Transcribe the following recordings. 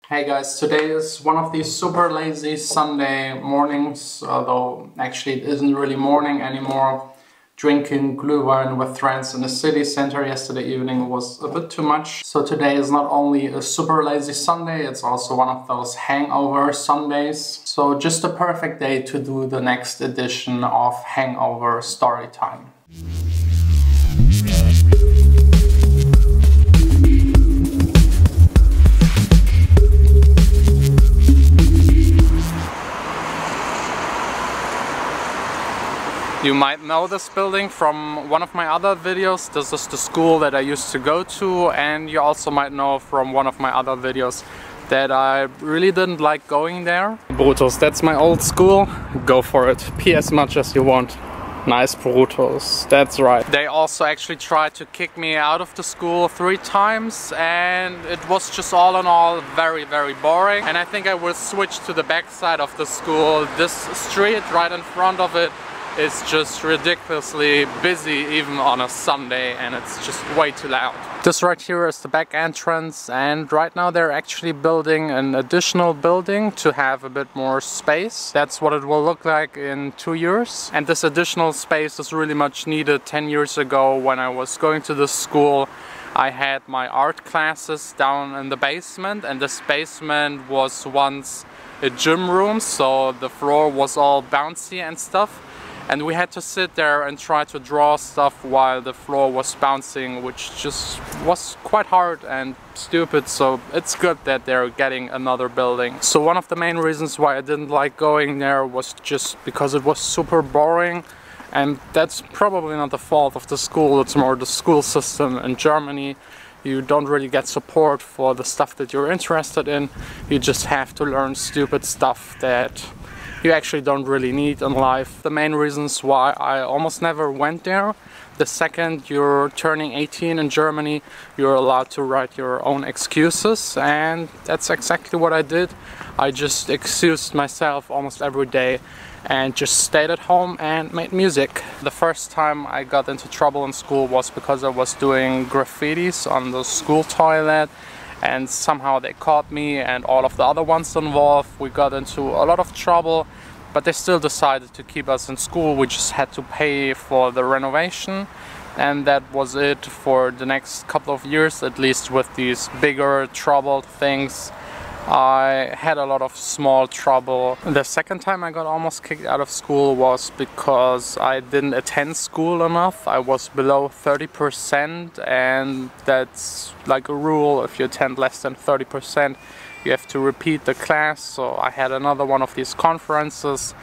Hey guys, today is one of these super lazy Sunday mornings, although actually it isn't really morning anymore. Drinking glühwein with friends in the city center yesterday evening was a bit too much. So today is not only a super lazy Sunday, it's also one of those hangover Sundays. So just a perfect day to do the next edition of Hangover Storytime. You might know this building from one of my other videos. This is the school that I used to go to, and you also might know from one of my other videos that I really didn't like going there. Brutus, that's my old school. Go for it. Pee as much as you want. Nice, Brutus. That's right. They also actually tried to kick me out of the school 3 times, and it was just all in all very boring. And I think I will switch to the back side of the school. This street right in front of it is just ridiculously busy even on a Sunday, and it's just way too loud. This right here is the back entrance, and right now they're actually building an additional building to have a bit more space. That's what it will look like in 2 years. And this additional space is really much needed. 10 years ago when I was going to this school, I had my art classes down in the basement, and this basement was once a gym room, so the floor was all bouncy and stuff. And we had to sit there and try to draw stuff while the floor was bouncing, which just was quite hard and stupid, so it's good that they're getting another building. So one of the main reasons why I didn't like going there was just because it was super boring, and that's probably not the fault of the school, it's more the school system in Germany. You don't really get support for the stuff that you're interested in, you just have to learn stupid stuff that you actually don't really need in life. The main reasons why I almost never went there: the second you're turning 18 in Germany, you're allowed to write your own excuses, and that's exactly what I did. I just excused myself almost every day and just stayed at home and made music. The first time I got into trouble in school was because I was doing graffitis on the school toilet, and somehow they caught me and all of the other ones involved. We got into a lot of trouble, but they still decided to keep us in school. We just had to pay for the renovation, and that was it for the next couple of years, at least with these bigger troubled things. I had a lot of small trouble. The second time I got almost kicked out of school was because I didn't attend school enough. I was below 30%, and that's like a rule. If you attend less than 30%, you have to repeat the class. So I had another one of these conferences,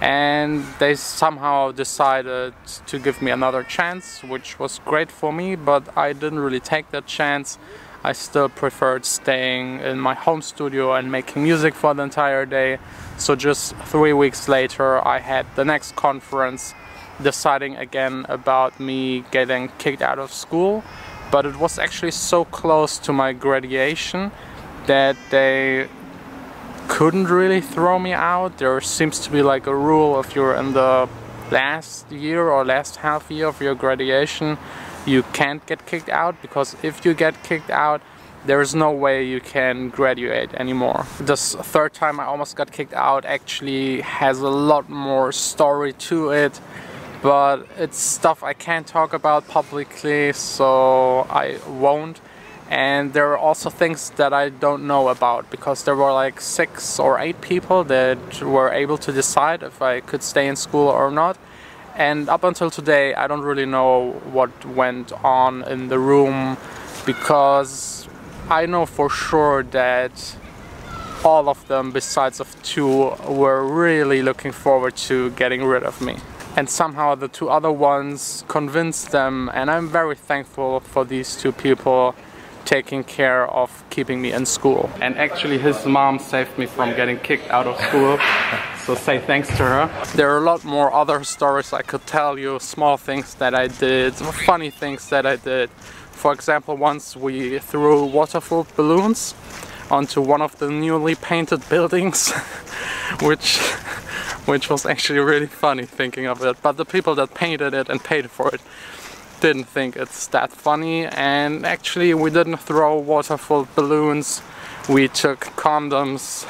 and they somehow decided to give me another chance, which was great for me, but I didn't really take that chance. I still preferred staying in my home studio and making music for the entire day. So just 3 weeks later I had the next conference deciding again about me getting kicked out of school. But it was actually so close to my graduation that they couldn't really throw me out. There seems to be like a rule: if you're in the last year or last half year of your graduation, you can't get kicked out, because if you get kicked out, there is no way you can graduate anymore. This third time I almost got kicked out actually has a lot more story to it, but it's stuff I can't talk about publicly, so I won't. And there are also things that I don't know about, because there were like 6 or 8 people that were able to decide if I could stay in school or not. And up until today I don't really know what went on in the room, because I know for sure that all of them besides of 2 were really looking forward to getting rid of me. And somehow the 2 other ones convinced them, and I'm very thankful for these 2 people taking care of keeping me in school. And actually his mom saved me from getting kicked out of school. So say thanks to her. There are a lot more other stories I could tell you, small things that I did, funny things that I did. For example, once we threw water-filled balloons onto one of the newly painted buildings, which was actually really funny thinking of it. But the people that painted it and paid for it didn't think it's that funny, and actually we didn't throw water-filled balloons. we took condoms,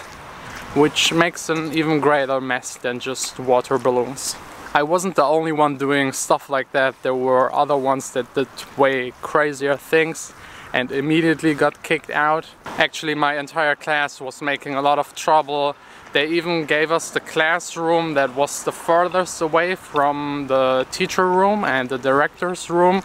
which makes an even greater mess than just water balloons. I wasn't the only one doing stuff like that. There were other ones that did way crazier things and immediately got kicked out. Actually, my entire class was making a lot of trouble. They even gave us the classroom that was the furthest away from the teacher room and the director's room,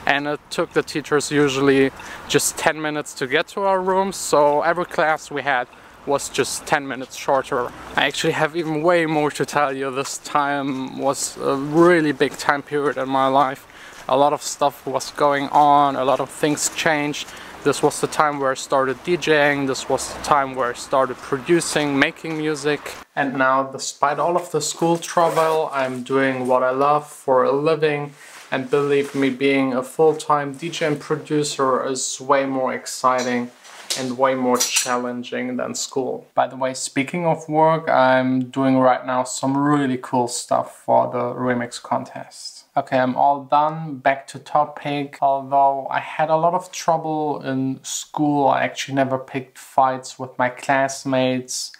and it took the teachers usually just 10 minutes to get to our rooms, so every class we had was just 10 minutes shorter. I actually have even way more to tell you. This time was a really big time period in my life. A lot of stuff was going on, a lot of things changed. This was the time where I started DJing, this was the time where I started producing, making music. And now, despite all of the school trouble, I'm doing what I love for a living. And believe me, being a full-time DJ and producer is way more exciting and way more challenging than school. By the way, speaking of work, I'm doing right now some really cool stuff for the remix contest. Okay, I'm all done, back to topic. Although I had a lot of trouble in school, I actually never picked fights with my classmates.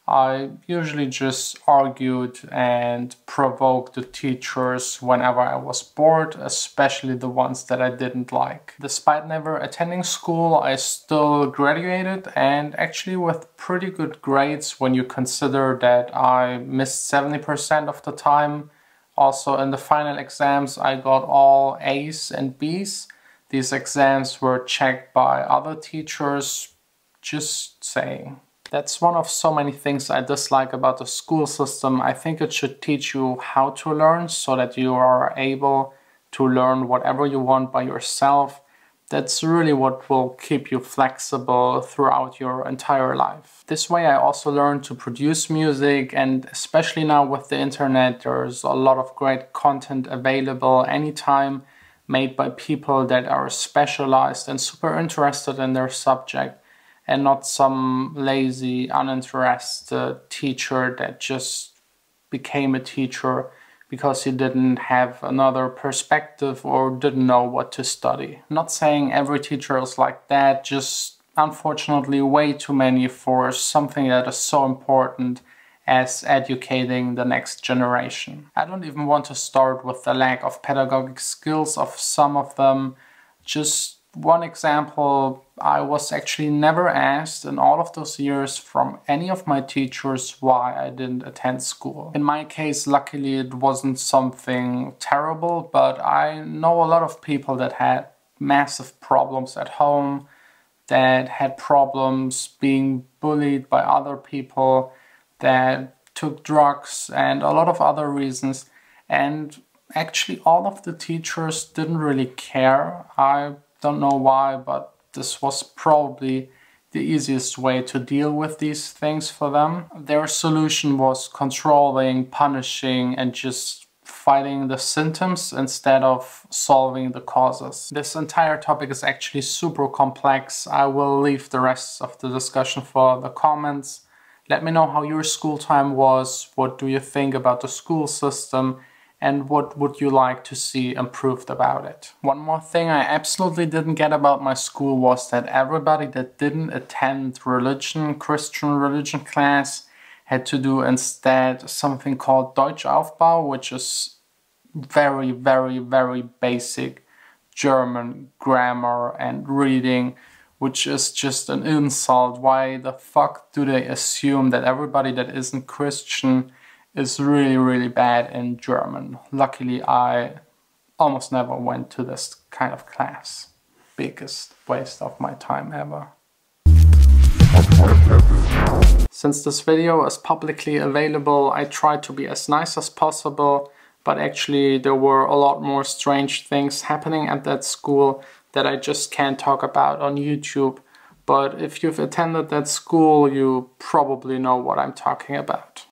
I usually just argued and provoked the teachers whenever I was bored, especially the ones that I didn't like. Despite never attending school, I still graduated, and actually with pretty good grades when you consider that I missed 70% of the time. Also in the final exams I got all A's and B's. These exams were checked by other teachers, just saying. That's one of so many things I dislike about the school system. I think it should teach you how to learn so that you are able to learn whatever you want by yourself. That's really what will keep you flexible throughout your entire life. This way I also learned to produce music, and especially now with the internet, there's a lot of great content available anytime, made by people that are specialized and super interested in their subject, and not some lazy, uninterested teacher that just became a teacher because he didn't have another perspective or didn't know what to study. I'm not saying every teacher is like that, just unfortunately way too many for something that is so important as educating the next generation. I don't even want to start with the lack of pedagogic skills of some of them. Just one example, I was actually never asked in all of those years from any of my teachers why I didn't attend school. In my case, luckily it wasn't something terrible, but I know a lot of people that had massive problems at home, that had problems being bullied by other people, that took drugs and a lot of other reasons. And actually all of the teachers didn't really care. I don't know why, but this was probably the easiest way to deal with these things for them. Their solution was controlling, punishing, and just fighting the symptoms instead of solving the causes. This entire topic is actually super complex. I will leave the rest of the discussion for the comments. Let me know how your school time was, what do you think about the school system, and what would you like to see improved about it. One more thing I absolutely didn't get about my school was that everybody that didn't attend Christian religion class had to do instead something called Deutschaufbau, which is very, very, very basic German grammar and reading, which is just an insult. Why the fuck do they assume that everybody that isn't Christian is really, really bad in German? Luckily, I almost never went to this kind of class. Biggest waste of my time ever. Since this video is publicly available, I tried to be as nice as possible, but actually there were a lot more strange things happening at that school that I just can't talk about on YouTube. But if you've attended that school, you probably know what I'm talking about.